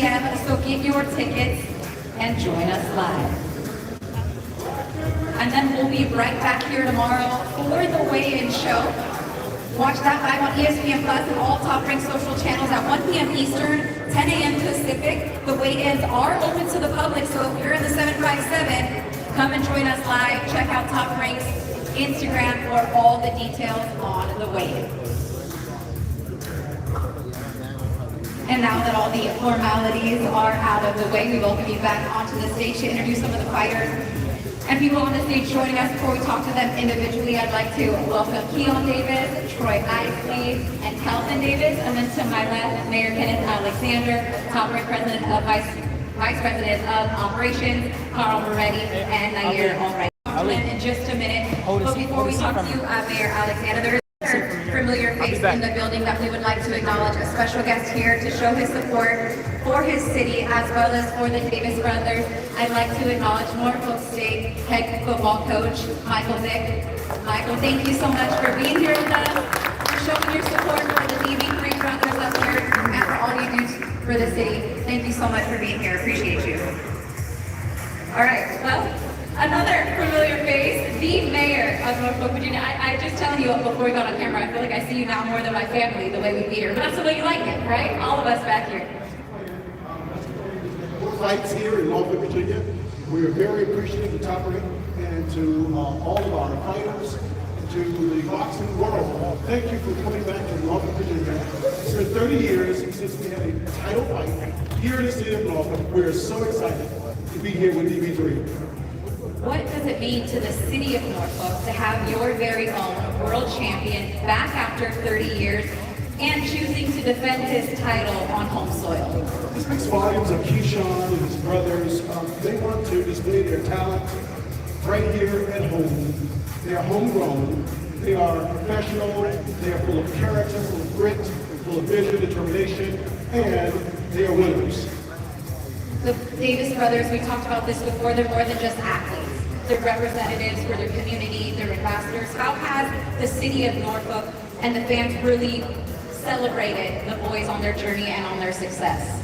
p.m., so get your tickets and join us live. And then we'll be right back here tomorrow for the weigh-in show. Watch that live on ESPN Plus and all Top Rank social channels at 1 p.m. Eastern, 10 a.m. Pacific. The weigh-ins are open to the public, so if you're in the 757, come and join us live. Check out Top Rank's Instagram for all the details on the weigh-in. And now that all the formalities are out of the way, we welcome you back onto the stage to introduce some of the fighters and people on the stage joining us. Before we talk to them individually, I'd like to welcome Keyshawn Davis, Troy Isley, and Kelvin Davis. And then to my left, Mayor Kenneth Alexander, Top Rank President of Vice President of Operations, Carl Moretti, and Nair Albright. In just a minute, but before we talk to Mayor Alexander, there is a familiar face in the building that we would like to acknowledge, a special guest here to show his support for his city as well as for the Davis brothers. I'd like to acknowledge Norfolk State head football coach, Michael Vick. Michael, thank you so much for being here with us, for showing your support for the DB3 brothers up here, and for all you do for the city. Thank you so much for being here. Appreciate you. All right, well, another familiar face, the mayor of Norfolk, Virginia. I just telling you before we got on camera, I feel like I see you now more than my family, the way we be here. But that's the way you like it, right? All of us back here. Fights here in Norfolk, Virginia. We are very appreciative of Top Rank and to all of our fighters, and to the boxing world. Thank you for coming back to Norfolk, Virginia. It's been 30 years since we had a title fight here in the city of Norfolk. We're so excited to be here with DB3. What does it mean to the city of Norfolk to have your very own world champion back after 30 years and choosing to defend his title on home soil? This speaks volumes of Keyshawn and his brothers. They want to display their talent right here at home. They are homegrown. They are professional. They are full of character, full of grit, full of vision, determination, and they are winners. The Davis brothers, we talked about this before, they're more than just athletes. They're representatives for their community, they're ambassadors. How has the city of Norfolk and the fans really celebrated the boys on their journey and on their success?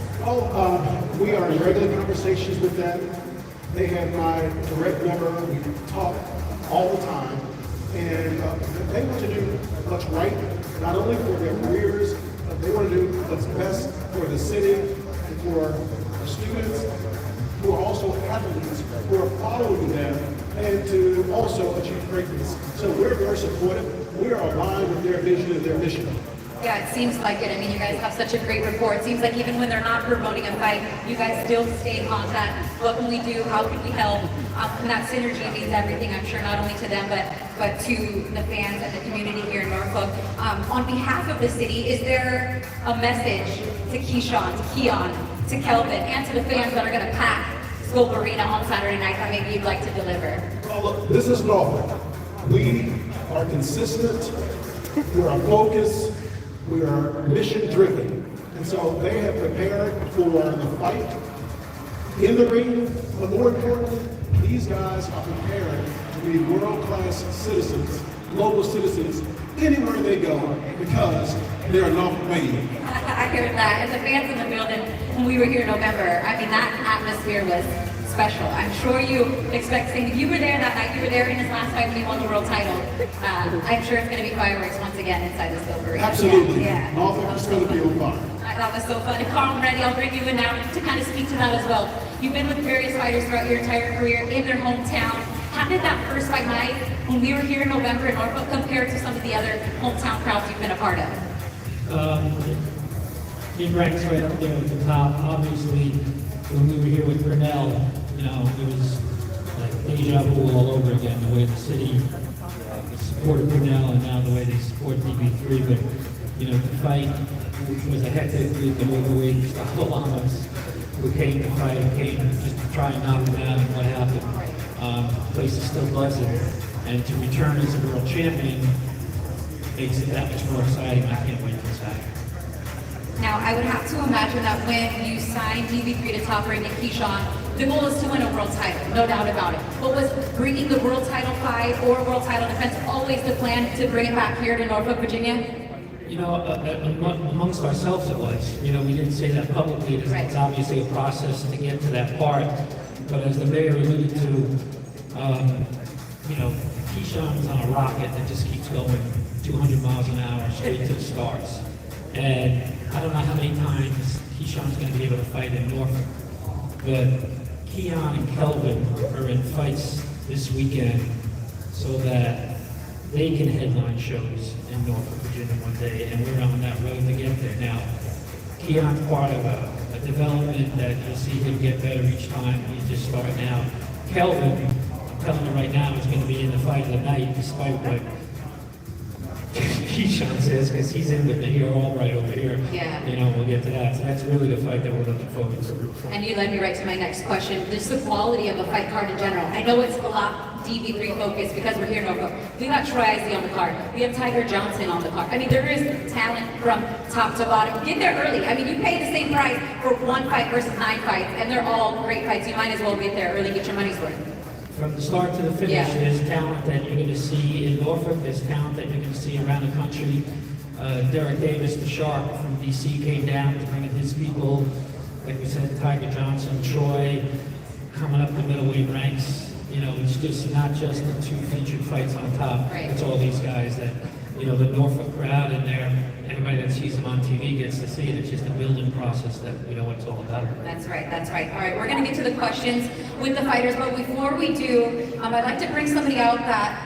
We are in regular conversations with them. They have my direct number. We talk all the time. And they want to do what's right, not only for their careers, but they want to do what's best for the city and for students who are also athletes who are following them and to also achieve greatness. So we're very supportive. We are aligned with their vision and their mission. Yeah, it seems like it. I mean, you guys have such a great rapport. It seems like even when they're not promoting a fight, you guys still stay in contact. What can we do? How can we help? And that synergy means everything, I'm sure, not only to them, but to the fans and the community here in Norfolk. On behalf of the city, is there a message to Keyshawn, to Keon, to Kelvin, and to the fans that are going to pack Scope Arena on Saturday night that maybe you'd like to deliver? Well, look, this is Norfolk. We are consistent. We are focused. We are mission-driven. And so they have prepared for the fight in the ring, but more importantly, these guys are prepared to be world-class citizens, global citizens, anywhere they go, because they are Norfolk-made. I heard that. And the fans in the building, when we were here in November, I mean, that atmosphere was special. I'm sure you expect things. You were there that night. You were there in his last fight when he won the world title. I'm sure it's going to be fireworks once again inside this building. Absolutely. Yeah. Norfolk is going to be on fire. That was so fun. And Carl Moretti, I'll bring you in now to kind of speak to that as well. You've been with various fighters throughout your entire career in their hometown. How did that first fight night when we were here in November in Norfolk compare to some of the other hometown crowds you've been a part of? It ranks right up there at the top. Obviously, when we were here with Grinnell, you know, it was like deja vu all over again, the way the city supported Grinnell and now the way they support DB3. But, you know, the fight was a hectic week, the overweight style on us. Who came to fight, came just to try and knock him out, and what happened. The place is still buzzing, and to return as a world champion makes it that much more exciting. I can't wait for Saturday. Now, I would have to imagine that when you signed DB3 to Top Rank and Keyshawn, the goal is to win a world title, no doubt about it. But was bringing the world title fight or world title defense always the plan to bring it back here to Norfolk, Virginia? Amongst ourselves it was. We didn't say that publicly. It's obviously a process to get to that part. But as the mayor alluded to, Keyshawn is on a rocket that just keeps going 200 miles an hour straight to the stars. And I don't know how many times Keyshawn's going to be able to fight in Norfolk. But Keon and Kelvin are in fights this weekend so that they can headline shows in Norfolk, Virginia one day, and we're on that road to get there. Now, Keon's part of a development that you'll see him get better each time. He's just starting out. Kelvin, I'm telling you right now, is going to be in the fight of the night, despite what Keyshawn says, because he's in with the all right over here. Yeah. We'll get to that. So that's really the fight that we're looking forward to. And you led me right to my next question. Just the quality of a fight card in general. I know it's a lot DB3 focused because we're here in Norfolk. We got Troy Isley on the card. We have Tiger Johnson on the card. I mean, there is talent from top to bottom. Get there early. I mean, you pay the same price for one fight versus 9 fights, and they're all great fights. You might as well get there early, get your money's worth. From the start to the finish, there's talent that you're going to see in Norfolk. There's talent that you're going to see around the country. Derek Davis, the Shark from DC, came down to bring in his people. Like we said, Tiger Johnson, Troy, coming up the middleweight ranks. It's just not just the 2 featured fights on top. Right. It's all these guys that, the Norfolk crowd and everybody that sees them on TV gets to see it. It's just a building process that we know what it's all about. That's right. All right, we're going to get to the questions with the fighters, but before we do, I'd like to bring somebody out that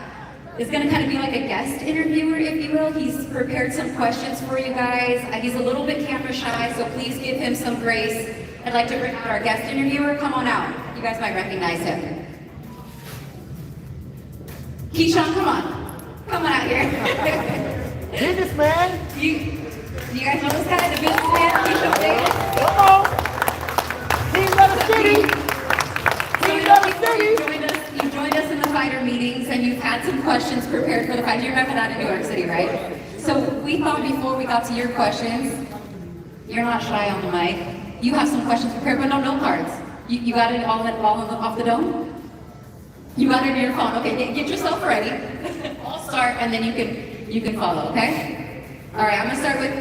is going to kind of be like a guest interviewer, if you will. He's prepared some questions for you guys. He's a little bit camera shy, so please give him some grace. I'd like to bring out our guest interviewer. Come on out. You guys might recognize him. Keyshawn, come on out here. Businessman. You guys know this guy, the businessman, Keyshawn Davis? Come on. King of the city. King of the city. You joined us in the fighter meetings, and you've had some questions prepared for the fight. You remember that in New York City, right? So we thought before we got to your questions, you're not shy on the mic. You have some questions prepared, but no cards. You got it all off the dome? You got it in your phone. Okay, get yourself ready. I'll start, and then you can follow. Okay? All right. I'm gonna start with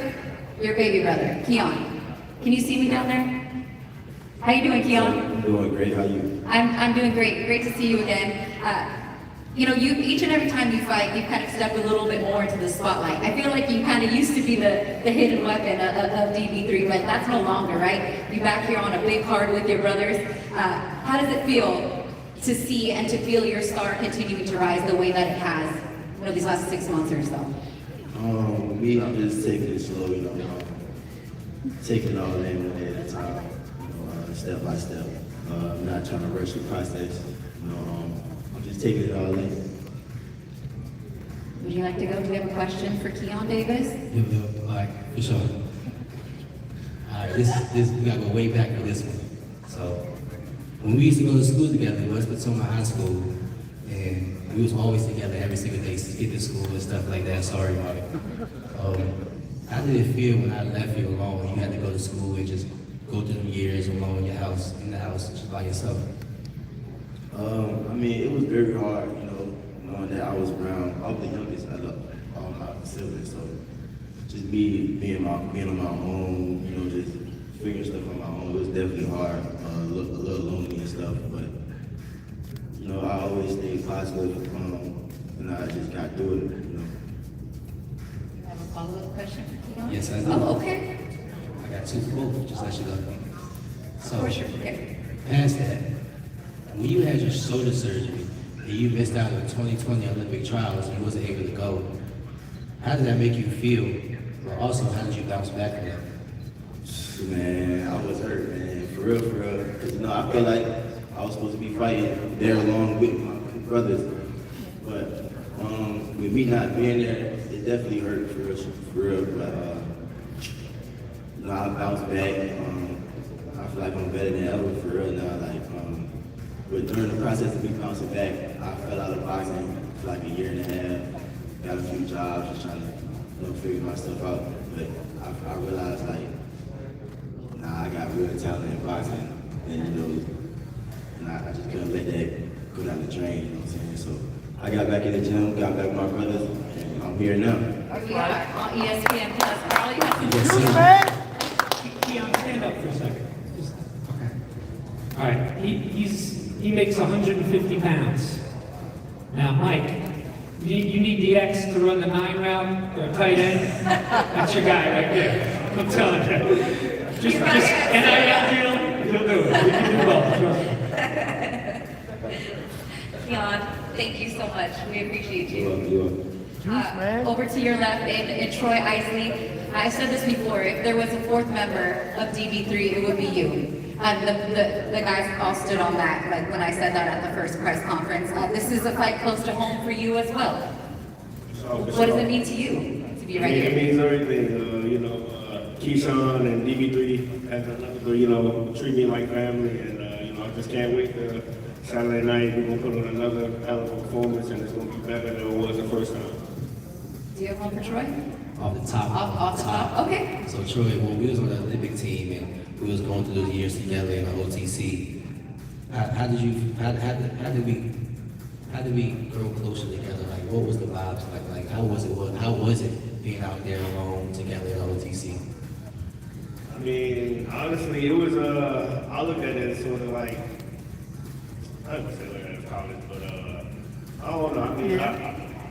your baby brother, Keon. Can you see me down there? How you doing, Keon? I'm doing great. How are you? I'm doing great. Great to see you again. You each and every time you fight, you kind of step a little bit more into the spotlight. I feel like you kind of used to be the hidden weapon of DB3, but that's no longer, right? You're back here on a big card with your brothers. How does it feel to see and to feel your star continuing to rise the way that it has, these last 6 months or so? Me, I'm just taking it slow, taking it all in one day at a time, step by step. I'm not trying to rush the process. I'm just taking it all in. Would you like to go? Do we have a question for Keon Davis? Like, for sure. This we gotta go way back for this one. So when we used to go to school together, West Potomac High School, and we was always together every single day to get to school and stuff like that. Sorry, Mike. How did it feel when I left you alone? You had to go to school and just go through them years alone in the house, just by yourself. It was very hard, knowing that I was around. I was the youngest out of all my siblings, so just being on my own, just figuring stuff on my own. It was definitely hard, a little lonely and stuff, but I always stayed positive, and I just got through it. You have a follow-up question for Keon? Yes, I do. Oh, okay. I got 2 for both, just let you know. So, For sure. Okay. past that, when you had your shoulder surgery and you missed out on the 2020 Olympic trials and you wasn't able to go, how did that make you feel? But also, how did you bounce back from that? Man, I was hurt, man, for real, because I felt like I was supposed to be fighting there along with my brothers, but with me not being there, it definitely hurt for real. But I bounced back. I feel like I'm better than ever for real now. But during the process of me bouncing back, I fell out of boxing for like a year and a half. Got a few jobs, just trying to figure myself out. But I realized I got real talent in boxing, and I just couldn't let that go down the drain. You know what I'm saying? So I got back in the gym, got back with my brothers, and I'm here now. Here we are on ESPN Plus. Carl, you have some Yes, Juice sir. man. Keyshawn, stand up for a second. Okay. All right, he makes 150 pounds. Now, Mike, you need the X to run the 9 route or tight end? That's your guy right there. I'm telling you. Just NIL deal, he'll do it. We can do both, trust me. Keyshawn, thank you so much. We appreciate you. You are. Juice man. Over to your left in Troy Isley. I said this before, if there was a fourth member of DB3, it would be you. The guys all stood on that, like when I said that at the first press conference. This is a fight close to home for you as well. What does it mean to you to be right It here? means everything. Keyshawn and DB3 as another, treat me like family, and I just can't wait to Saturday night. We're gonna put on another hell of a performance, and it's gonna be better than it was the first time. Do you have one for Troy? Off the top. Off the top, okay. So Troy, when we was on the Olympic team and we was going through those years together in the OTC, how did we grow closer together? Like, what was the vibes like? Like, how was it being out there alone together in the OTC? I mean, honestly, it was I look at it as sort of like, I don't say like as college, but I don't know. I mean,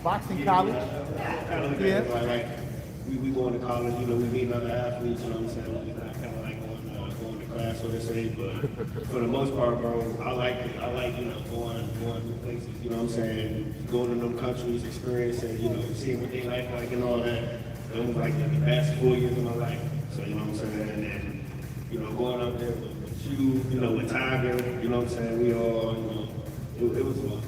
Boxing college. Kind of look at it like we going to college, we meet other athletes, you know what I'm saying? We're not kind of like going to class, so to say, but for the most part, bro, I like it. I like, going to places, you know what I'm saying? Going to them countries, experiencing, seeing what they like and all that. It was like the past 4 years of my life. So, you know what I'm saying? And then, going out there with you, with Tiger, you know what I'm saying? We all, it was fun.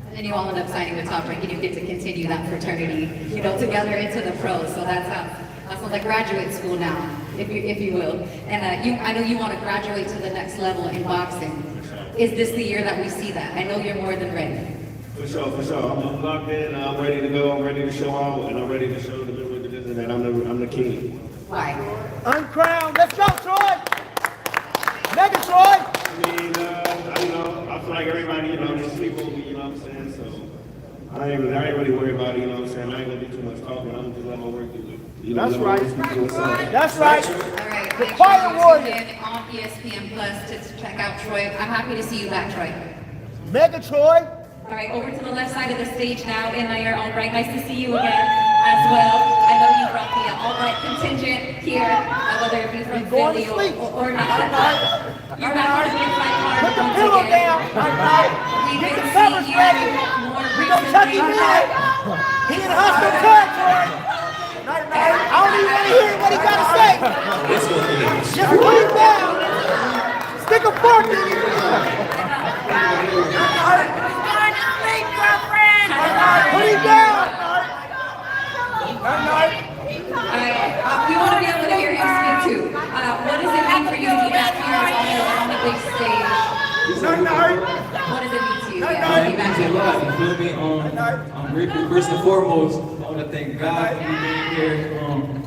And then you all end up signing with Top Rank and you get to continue that fraternity, together into the pros. So that sounds like graduate school now, if you will. And I know you want to graduate to the next level in boxing. Is this the year that we see that? I know you're more than ready. For sure. I'm locked in, I'm ready to go, I'm ready to show out, and I'm ready to show the middle of the business that I'm the king. Why? Uncrowned. Let's go, Troy. Mega Troy. I mean, I feel like everybody, just sleep over me, you know what I'm saying? So I ain't really worried about it, you know what I'm saying? I ain't gonna do too much talking, I'm just let my work do it. That's let my right. work speak for itself. That's right. All right, The make Fire sure you Warrior. tune in on ESPN Plus to check out Troy. I'm happy to see you back, Troy. Mega Troy. All right, over to the left side of the stage now in your own right. Nice to see you again as well. I know you brought the all-right contingent here, whether it be from Going to Philly sleep. or not. You're back on the big fight card Put the once pillow again. down. We've Get been the covers seeing ready. you more We gonna tuck him recently. in. He in hostile territory. I don't even want to hear what he got to say. Just put him down. Stick a fork in him. Put him down. We want to be able to hear you speak too. What does it mean for you to be back here on the big stage? What does it mean to you to be It back means a lot, here? you feel me? I'm grateful first and foremost. I want to thank God for me being here.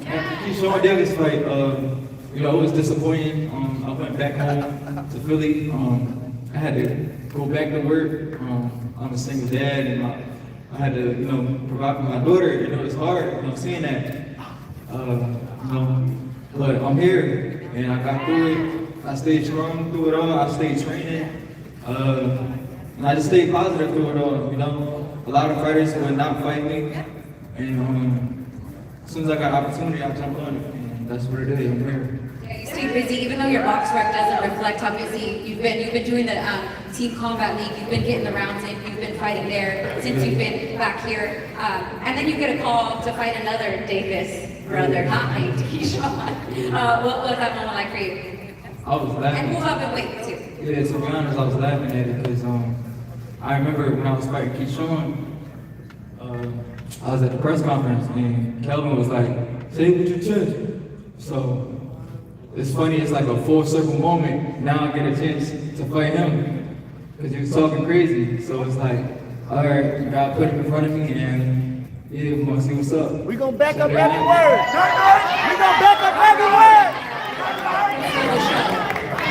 After Keyshawn Davis fight, it was disappointing. I went back home to Philly. I had to go back to work. I'm a single dad, and I had to, provide for my daughter. It's hard, seeing that. But I'm here, and I got through it. I stayed strong through it all. I stayed training. And I just stayed positive through it all, A lot of fighters would not fight me. And as soon as I got opportunity, I jumped on it. And that's what it is. I'm here. Yeah, you stay busy, even though your box rec doesn't reflect how busy you've been doing the Team Combat League, you've been getting the rounds in, you've been fighting there since you've been back here. And then you get a call to fight another Davis brother, not named Keyshawn. What was that moment like for you? I was laughing. And move up and wait too. Yeah, to be honest, I was laughing at it because I remember when I was fighting Keyshawn, I was at the press conference and Kelvin was like, "Say it with your chest." So it's funny, it's like a full circle moment. Now I get a chance to fight him because he was talking crazy. So it's like, all right, you gotta put him in front of me and yeah, we're gonna see what's up. We gonna back up every word. We gonna back up every word.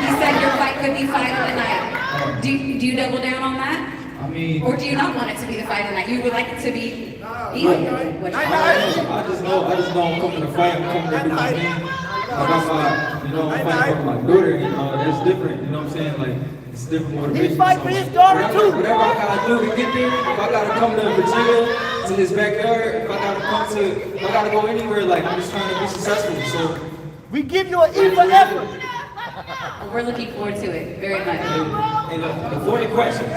You said your fight could be fight of the night. Do you double down on that? I mean, Or do you not want it to be the fighter night? You would like it to be even? Which I just know I'm coming to fight. I'm coming to do my thing. Like I'm fighting for my daughter. That's different. You know what I'm saying? Like it's different motivation. He fight for his daughter too. Whatever I gotta do to get there. If I gotta come to Virginia, to his backyard, if I gotta go anywhere, like I'm just trying to be successful. So We give you an E for effort. we're looking forward to it very much. And the 40 questions.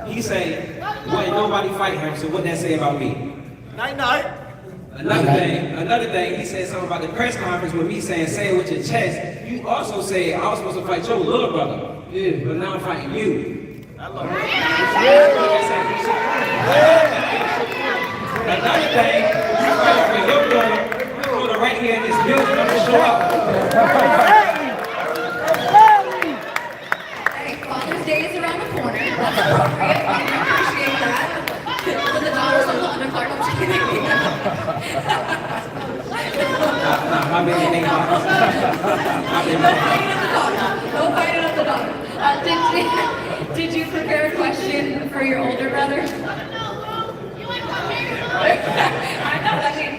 He say, "Well, nobody fight him, so what that say about me?" Night. Another thing, he said something about the press conference with me saying, "Say it with your chest." You also said I was supposed to fight your little brother. Yeah, but now I'm fighting you. Another thing, you fight for your brother. You go to right here in this building, I'm gonna show up. Hey, Father's Day is around the corner. That's appropriate. I appreciate that. Put the dollars on the undercard. I'm just kidding. My baby ain't No fighting at the daughter. No fighting at the daughter. Did you prepare a question for your older brother? I know. I mean,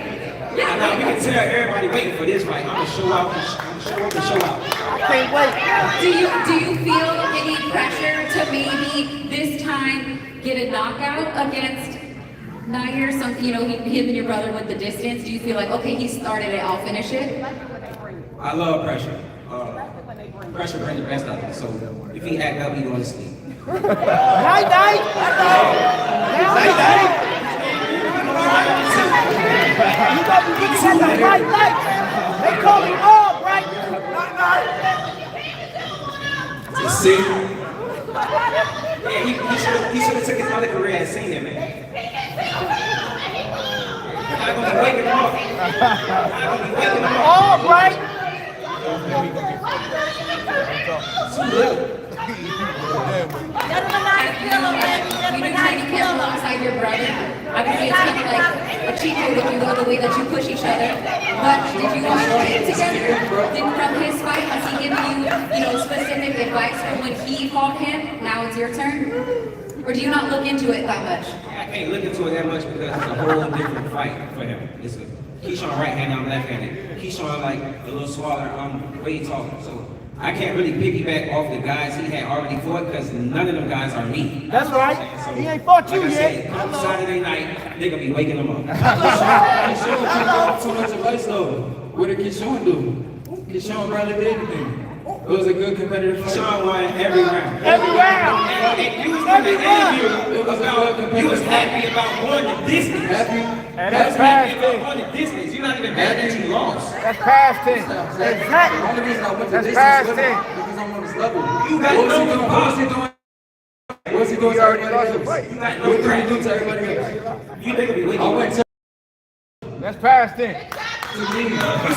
yeah. Now we can tell everybody waiting for this fight. I'm gonna show out. I'm gonna show up and show out. Can't wait. Do you feel any pressure to maybe this time get a knockout against Nair? Him and your brother with the distance. Do you feel like, okay, he started it, I'll finish it? I love pressure. Pressure brings the best out of me. So if he act up, he going to sleep. Night. You got to get at the right light. They call it all right. See? Yeah, he should have took his other career and seen it, man. I'm going to be waking him up. All right. Too little. You do training camp alongside your brother. Obviously, it's kind of like a cheat code if you go the way that you push each other. But did you all train together? From his fight, has he given you, specific advice for when he fought him? Now it's your turn? Or do you not look into it that much? I can't look into it that much because it's a whole different fight for him. It's a Keyshawn right-handed, I'm left-handed. Keyshawn like a little smaller, I'm way taller. So I can't really piggyback off the guys he had already fought because none of them guys are me. That's right. So, He ain't fought you like I yet. said, come Saturday night, they gonna be waking them up. Keyshawn took too much advice though. What did Keyshawn do? Keyshawn barely did anything. It was a good competitive fight. Keyshawn won every round. Every round. And you was in the interview about, you was happy about one the distance. Happy? And You was that's happy past about tense. one the distance. You're not even mad that you lost. That's past tense. The Exactly. only reason I went to That's this past is tense. because I'm on his level. You got What was no he doing? What was he problem. doing? What was he doing to everybody else? You got no What did he crap. do to everybody else? You nigga be waking I went up. to That's past tense. me. You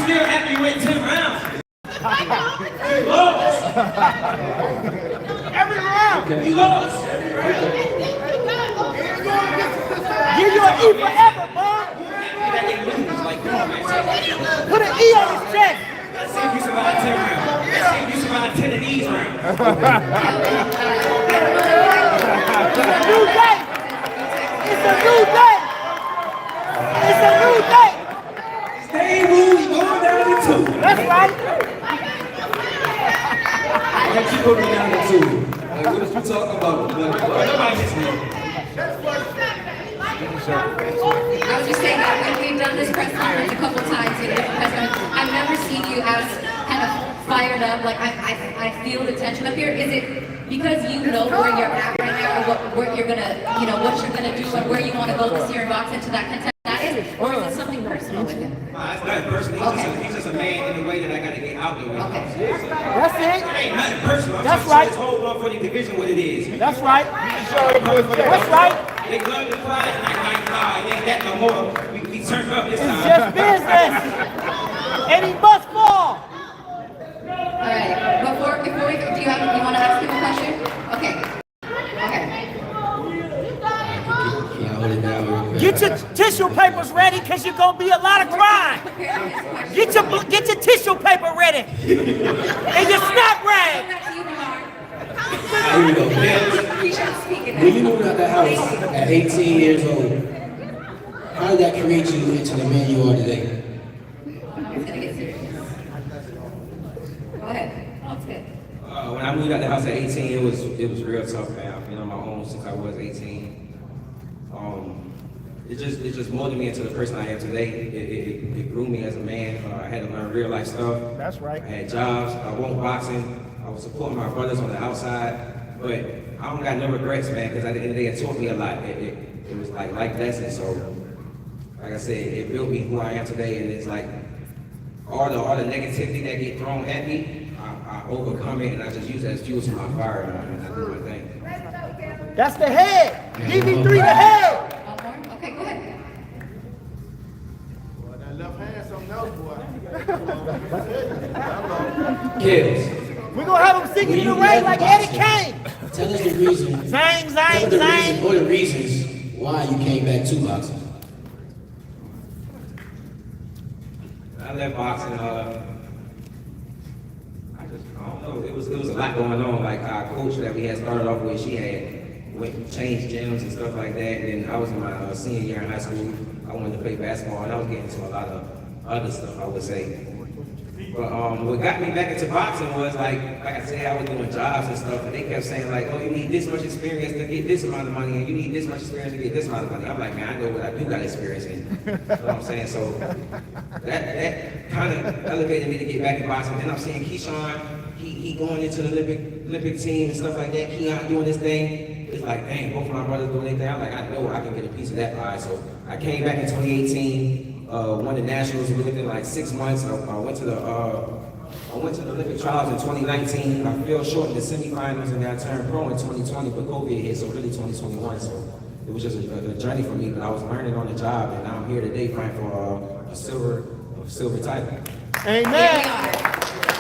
still happy you went 10 rounds. You lost. Every round. You lost. Give you an E for effort, boy. That nigga lose. Like, come on, man. Put an E on his chest. Let's see if you survive 10 rounds. Let's see if you survive 10 of these rounds. It's a new day. It's a new day. It's a new day. Stay rules going down to 2. That's right. Why you put me down to 2? Like, what is you talking about? Nobody listening. I was just saying that we've done this press conference a couple times in different press conferences. I've never seen you as kind of fired up. Like I feel the tension up here. Is it because you know where you're at right now, or what you're gonna, what you're gonna do, and where you want to go this year and box into that contest? That is, or is it something personal with him? That's not personal. He's just a man in the way that I gotta get out there. Okay. That's it. It ain't nothing personal. I'm That's trying right. to show this whole 140 division what it is. That's right. That's right. They love to fly and like, nah, it ain't that no more. We turned up this It's time. just business. And he must fall. All right. Before we, do you want to ask him a question? Okay. Okay. Can I hold it down real quick? Get your tissue papers ready, cause you're gonna be a lot of crying. Get your tissue paper ready. And your snap rag. Back to you, Bernard. Here we go. Keyshawn's speaking now. When you moved out the house at 18 years old, how did that create you into the man you are today? It's gonna get serious. Go ahead. Oh, it's good. When I moved out the house at 18, it was real tough, man. I've been on my own since I was 18. It just molded me into the person I am today. It grew me as a man. I had to learn real life stuff. That's right. I had jobs. I won't boxing. I was supporting my brothers on the outside. But I don't got no regrets, man, because at the end of the day, it taught me a lot. It was like life lessons. So, like I said, it built me who I am today. And it's like all the negativity that get thrown at me, I overcome it, and I just use it as fuel to my fire, and I do my thing. That's the head. DB3 the head. One more? Okay, go ahead. Boy, that left hand, something else, boy. Kills. We're going to have him singing in the rain like Eddie Kane. Tell us the reason. Zang, Tell zang, us the reason zang. or the reasons why you came back to boxing. I left boxing. I don't know. It was a lot going on. Like our coach that we had started off with, she had changed gyms and stuff like that. And then I was in my senior year in high school. I wanted to play basketball, and I was getting into a lot of other stuff, I would say. But what got me back into boxing was like I said, I was doing jobs and stuff, and they kept saying like, oh, you need this much experience to get this amount of money, and you need this much experience to get this amount of money. I'm like, man, I know what I do got experience in. You know what I'm saying? So that kind of elevated me to get back in boxing. Then I'm seeing Keyshawn, he going into the Olympic team and stuff like that. Keyshawn doing this thing. It's like, dang, both of my brothers doing anything. I'm like, I know I can get a piece of that pie. So I came back in 2018. Won the nationals within like 6 months. I went to the Olympic trials in 2019. I fell short in the semifinals, and then I turned pro in 2020, but COVID hit, so really 2021. So it was just a journey for me, but I was learning on the job, and now I'm here today fighting for a silver title. Here we Amen. are.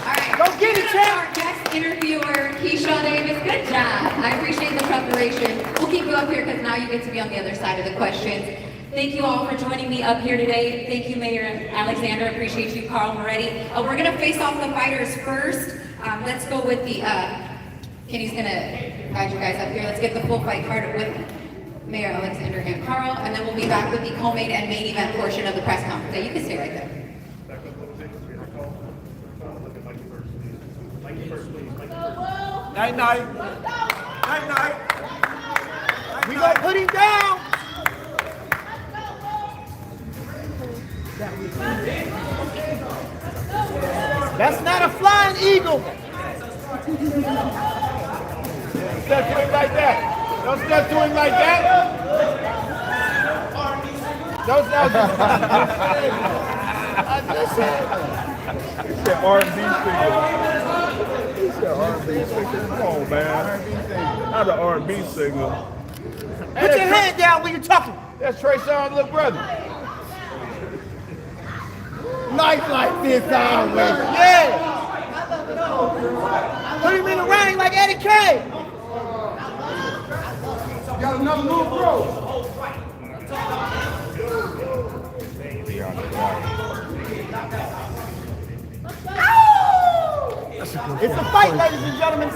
All right. Go get it, champ. Our next interviewer, Keyshawn Davis. Good job. I appreciate the preparation. We'll keep you up here because now you get to be on the other side of the questions. Thank you all for joining me up here today. Thank you, Mayor Alexander. Appreciate you, Carl Moretti. We're going to face off the fighters first. Let's go with the, Kenny's going to guide you guys up here. Let's get the full fight card with Mayor Alexander and Carl, and then we'll be back with the co-main and main event portion of the press conference. You can stay right there. Night, night. Night, night. We gonna put him down. That's not a flying eagle. Step to him like that. Don't step to him like that. Don't step to him. I just said. He said R&B singer. He said R&B singer. Come on, man. Not an R&B singer. Put your hand down when you're talking. That's Trey Songz's little brother. Nice like this always. Yeah. Put him in the ring like Eddie Kane. Got another move, bro. It's a fight, ladies and gentlemen.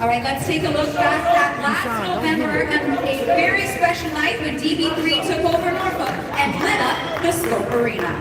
All right, let's take a look back at last November and a very special night when DB3 took over Norfolk and lit up the Scope Arena.